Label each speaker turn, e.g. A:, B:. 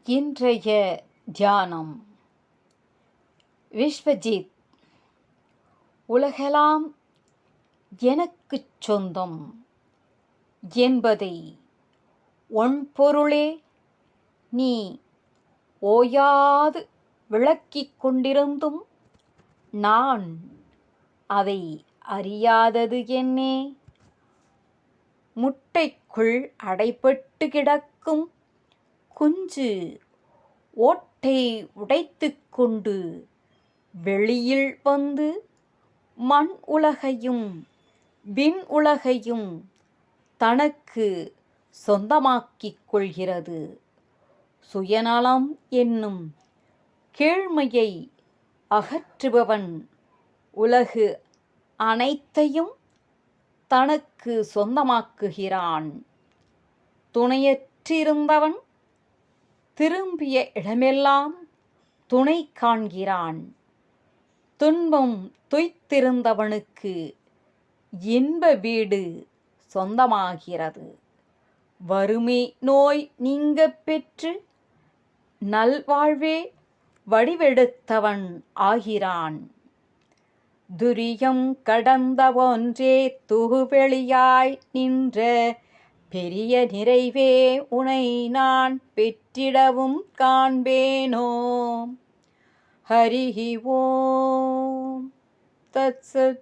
A: இன்றைய தியானம். விஸ்வஜித். உலகெல்லாம் எனக்குச் சொந்தம் என்பதை ஒன்பொருளே நீ ஓயாது விளக்கிக் கொண்டிருந்தும் நான் அதை அறியாதது என்னே? முட்டைக்குள் அடைபட்டு கிடக்கும் குஞ்சு ஓட்டை உடைத்து கொண்டு வெளியில் வந்து மண் உலகையும் விண் உலகையும் தனக்கு சொந்தமாக்கிக் கொள்கிறது. சுயநலம் என்னும் கீழ்மையை அகற்றுபவன் உலகு அனைத்தையும் தனக்கு சொந்தமாக்குகிறான். துணையற்றிருந்தவன் திரும்பிய இடமெல்லாம் துணை காண்கிறான். துன்பம் துய்த்திருந்தவனுக்கு இன்ப வீடு சொந்தமாகிறது. வறுமை நோய் நீங்கப் பெற்று நல்வாழ்வே வடிவெடுத்தவன் ஆகிறான். துரியம் கடந்த ஒன்றே துகுவெளியாய் நின்ற பெரிய நிறைவே உனை நான் பெற்றிடவும் காண்பேனோ. ஹரி ஓம் தத்சத்.